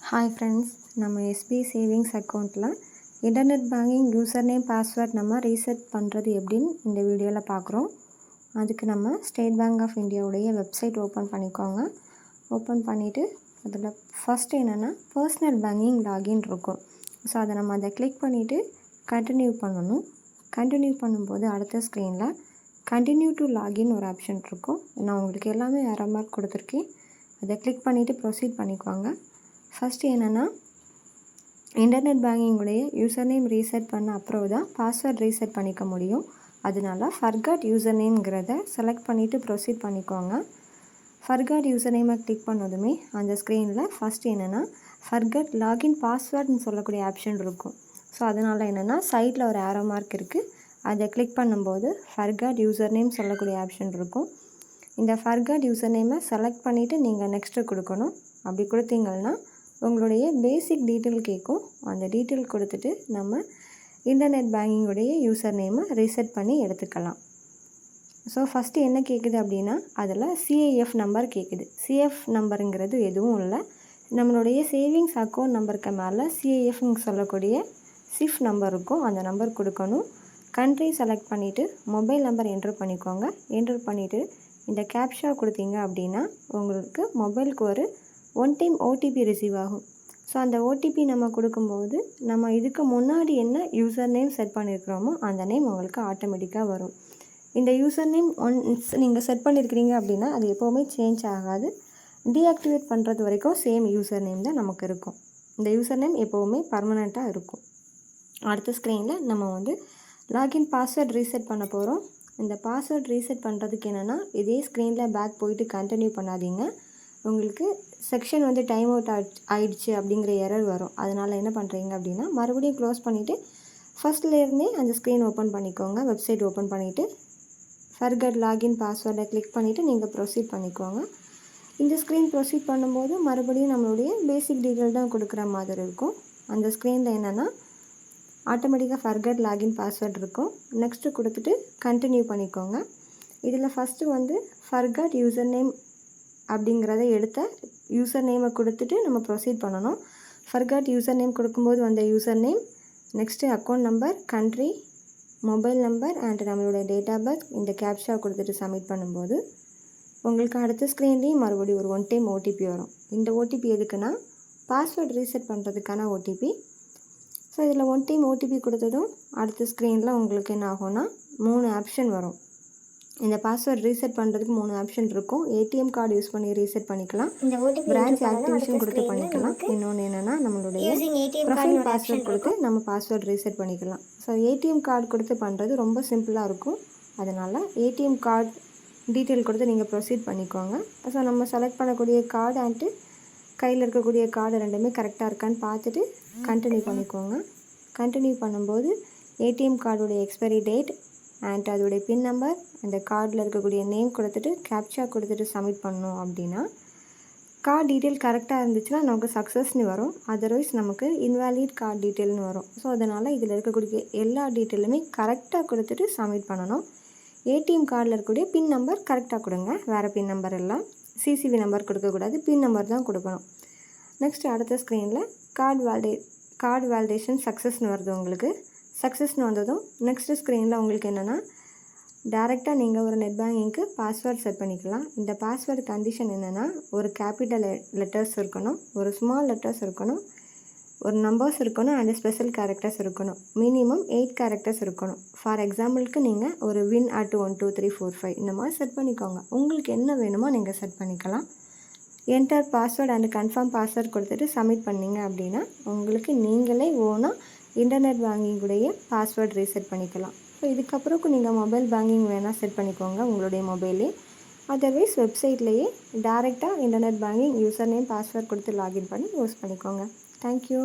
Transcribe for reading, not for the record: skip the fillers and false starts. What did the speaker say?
Hi friends, நம்ம SBI savings அக்கௌண்ட்டில் internet banking user name password நம்ம ரீசெட் பண்ணுறது எப்படின்னு இந்த வீடியோவில் பார்க்குறோம். அதுக்கு நம்ம ஸ்டேட் பேங்க் ஆஃப் இந்தியாவுடைய வெப்சைட் ஓப்பன் பண்ணிக்கோங்க. ஓப்பன் பண்ணிவிட்டு அதில் ஃபஸ்ட்டு என்னென்னா பர்சனல் பேங்கிங் லாகின் இருக்கும். ஸோ அதை கிளிக் பண்ணிவிட்டு கண்டினியூ பண்ணணும். கண்டினியூ பண்ணும்போது அடுத்த ஸ்க்ரீனில் கண்டினியூ டு லாகின் ஒரு ஆப்ஷன் இருக்கும். நான் உங்களுக்கு எல்லாமே அரை மார்க் கொடுத்துருக்கேன். அதை கிளிக் பண்ணிவிட்டு ப்ரொசீட் பண்ணிக்கோங்க. ஃபஸ்ட்டு என்னென்னா இன்டர்நெட் பேங்கிங்குடைய யூசர் நேம் ரீசெட் பண்ண அப்புறம் தான் பாஸ்வேர்ட் ரீசெட் பண்ணிக்க முடியும். அதனால ஃபர்காட் யூசர் நேம்ங்கிறத செலக்ட் பண்ணிவிட்டு ப்ரொசீட் பண்ணிக்கோங்க. ஃபர்காட் யூசர் நேமை கிளிக் பண்ணதுமே அந்த ஸ்க்ரீனில் ஃபஸ்ட்டு என்னென்னா ஃபர்காட் லாகின் பாஸ்வேர்டுன்னு சொல்லக்கூடிய ஆப்ஷன் இருக்கும். ஸோ அதனால் என்னென்னா சைடில் ஒரு ஆரோ மார்க் இருக்குது. அதை கிளிக் பண்ணும்போது ஃபர்காட் யூசர் நேம் சொல்லக்கூடிய ஆப்ஷன் இருக்கும். இந்த ஃபர்காட் யூசர் நேமை செலக்ட் பண்ணிவிட்டு நீங்கள் நெக்ஸ்ட்டு கொடுக்கணும். அப்படி கொடுத்தீங்கன்னா உங்களுடைய பேசிக் டீட்டெயில் கேட்கும். அந்த டீட்டெயில் கொடுத்துட்டு நம்ம இன்டர்நெட் பேங்கிங்குடைய யூசர் நேமை ரீசெட் பண்ணி எடுத்துக்கலாம். ஸோ ஃபஸ்ட்டு என்ன கேட்குது அப்படின்னா அதில் சிஐஎஃப் நம்பர் கேட்குது. சிஎஃப் நம்பருங்கிறது எதுவும் இல்லை, நம்மளுடைய சேவிங்ஸ் அக்கௌண்ட் நம்பருக்கு மேலே சிஐஎஃப்னு சொல்லக்கூடிய சிஃப் நம்பர் இருக்கும். அந்த நம்பர் கொடுக்கணும். கண்ட்ரி செலக்ட் பண்ணிவிட்டு மொபைல் நம்பர் என்ட்ரு பண்ணிக்கோங்க. என்ட்ரு பண்ணிவிட்டு இந்த கேப்ஷா கொடுத்தீங்க அப்படின்னா உங்களுக்கு மொபைலுக்கு ஒரு ஒன் டைம் ஓடிபி ரிசீவ் ஆகும். ஸோ அந்த ஓடிபி நம்ம கொடுக்கும்போது நம்ம இதுக்கு முன்னாடி என்ன யூசர் நேம் செட் பண்ணியிருக்கிறோமோ அந்த நேம் உங்களுக்கு ஆட்டோமேட்டிக்காக வரும். இந்த யூசர் நேம் ஒன்ஸ் நீங்கள் செட் பண்ணியிருக்கிறீங்க அப்படின்னா அது எப்போவுமே சேஞ்ச் ஆகாது. டீஆக்டிவேட் பண்ணுறது வரைக்கும் சேம் யூசர் நேம் தான் நமக்கு இருக்கும். இந்த யூசர் நேம் எப்போவுமே பர்மனெண்ட்டாக இருக்கும். அடுத்த ஸ்க்ரீனில் நம்ம லாகின் பாஸ்வேர்ட் ரீசெட் பண்ண போகிறோம். இந்த பாஸ்வேர்ட் ரீசெட் பண்ணுறதுக்கு என்னென்னா இதே ஸ்க்ரீனில் பேக் போயிட்டு கண்டினியூ பண்ணாதீங்க. உங்களுக்கு செக்ஷன் டைம் அவுட் ஆயிடுச்சு அப்படிங்கிற எரர் வரும். அதனால் என்ன பண்ணுறீங்க அப்படின்னா மறுபடியும் க்ளோஸ் பண்ணிவிட்டு ஃபஸ்ட்லேருந்தே அந்த ஸ்க்ரீன் ஓப்பன் பண்ணிக்கோங்க. வெப்சைட் ஓப்பன் பண்ணிவிட்டு ஃபர்காட் லாகின் பாஸ்வேர்டை கிளிக் பண்ணிவிட்டு நீங்கள் ப்ரொசீட் பண்ணிக்கோங்க. இந்த ஸ்க்ரீன் ப்ரொசீட் பண்ணும்போது மறுபடியும் நம்மளுடைய பேசிக் டீட்டெயில் தான் கொடுக்குற மாதிரி இருக்கும். அந்த ஸ்க்ரீனில் என்னென்னா ஆட்டோமேட்டிக்காக ஃபர்காட் லாகின் பாஸ்வேர்ட் இருக்கும். நெக்ஸ்ட்டு கொடுத்துட்டு கண்டினியூ பண்ணிக்கோங்க. இதில் ஃபஸ்ட்டு ஃபர்காட் யூசர் நேம் அப்படிங்கிறத எடுத்த யூசர் நேமை கொடுத்துட்டு நம்ம ப்ரொசீட் பண்ணணும். ஃபர்காட் யூசர் நேம் கொடுக்கும்போது வந்த user name, next account number, country, mobile number and நம்மளோட டேட் ஆஃப் பர்த், இந்த கேப்ஷா கொடுத்துட்டு சப்மிட் பண்ணும்போது உங்களுக்கு அடுத்த ஸ்க்ரீன்லேயும் மறுபடியும் ஒரு ஒன் டைம் ஓடிபி வரும். இந்த ஓடிபி எதுக்குன்னா பாஸ்வேர்ட் ரீசெட் பண்ணுறதுக்கான ஓடிபி. ஸோ இதில் ஒன் டைம் ஓடிபி கொடுத்ததும் அடுத்த ஸ்க்ரீனில் உங்களுக்கு என்ன ஆகும்னா 3 ஆப்ஷன் வரும். இந்த பாஸ்வேர்ட் ரீசெட் பண்ணுறதுக்கு 3 ஆப்ஷன் இருக்கும். ஏடிஎம் கார்டு யூஸ் பண்ணி ரீசெட் பண்ணிக்கலாம், பிரான்ச் ஆக்டிவேஷன் கொடுத்து பண்ணிக்கலாம், இன்னொன்று என்னென்னா நம்மளுடைய ப்ரொஃபைல் பாஸ்வேர்ட் கொடுத்து நம்ம பாஸ்வேர்ட் ரீசெட் பண்ணிக்கலாம். ஸோ ஏடிஎம் கார்டு கொடுத்து பண்ணுறது ரொம்ப சிம்பிளாக இருக்கும். அதனால் ஏடிஎம் கார்டு டீட்டெயில் கொடுத்து நீங்கள் ப்ரொசீட் பண்ணிக்கோங்க. ஸோ நம்ம செலக்ட் பண்ணக்கூடிய கார்டு அண்டு கையில் இருக்கக்கூடிய கார்டு ரெண்டுமே கரெக்டாக இருக்கான்னு பார்த்துட்டு கண்டினியூ பண்ணிக்கோங்க. கண்டினியூ பண்ணும்போது ஏடிஎம் கார்டுடைய எக்ஸ்பைரி டேட் அண்ட் அதோடைய பின் நம்பர், அந்த கார்டில் இருக்கக்கூடிய நேம் கொடுத்துட்டு கேப்சா கொடுத்துட்டு சப்மிட் பண்ணோம் அப்படின்னா கார்டு டீட்டெயில் கரெக்டாக இருந்துச்சுன்னா நமக்கு சக்ஸஸ்னு வரும். அதர்வைஸ் நமக்கு இன்வேலிட் கார்டு டீட்டெயில்னு வரும். ஸோ அதனால் இதில் இருக்கக்கூடிய எல்லா டீட்டெயிலுமே கரெக்டாக கொடுத்துட்டு சப்மிட் பண்ணணும். ஏடிஎம் கார்டில் இருக்கக்கூடிய பின் நம்பர் கரெக்டாக கொடுங்க, வேறு பின் நம்பர் எல்லாம் சிசிவி நம்பர் கொடுக்கக்கூடாது, பின் நம்பர் தான் கொடுக்கணும். நெக்ஸ்ட் அடுத்த ஸ்க்ரீனில் கார்டு வேலிடேஷன் சக்ஸஸ்னு வருது. உங்களுக்கு சக்ஸஸ்னு வந்ததும் நெக்ஸ்ட்டு ஸ்க்ரீனில் உங்களுக்கு என்னென்னா டேரெக்டாக நீங்கள் ஒரு நெட் பேங்கிங்க்கு பாஸ்வேர்ட் செட் பண்ணிக்கலாம். இந்த பாஸ்வேர்டு கண்டிஷன் என்னென்னா ஒரு கேபிட்டல் லெட்டர்ஸ் இருக்கணும், ஒரு ஸ்மால் லெட்டர்ஸ் இருக்கணும், ஒரு நம்பர்ஸ் இருக்கணும் அண்ட் ஸ்பெஷல் கேரக்டர்ஸ் இருக்கணும். மினிமம் 8 கேரக்டர்ஸ் இருக்கணும். ஃபார் எக்ஸாம்பிளுக்கு நீங்கள் ஒரு வின் அட் 1 2 3 4 5 இந்த மாதிரி செட் பண்ணிக்கோங்க. உங்களுக்கு என்ன வேணுமோ நீங்கள் செட் பண்ணிக்கலாம். Enter password and confirm password கொடுத்துட்டு சப்மிட் பண்ணிங்க அப்படின்னா உங்களுக்கு நீங்களே ஓனாக இன்டர்நெட் பேங்கிங்குடைய பாஸ்வேர்ட் ரீசெட் பண்ணிக்கலாம். ஸோ இதுக்கப்புறம் நீங்கள் மொபைல் பேங்கிங் வேணால் செட் பண்ணிக்கோங்க உங்களுடைய மொபைலே. அதர்வைஸ் வெப்சைட்லேயே டேரெக்டாக internet banking user name password கொடுத்து லாகின் பண்ணி யூஸ் பண்ணிக்கோங்க. தேங்க்யூ.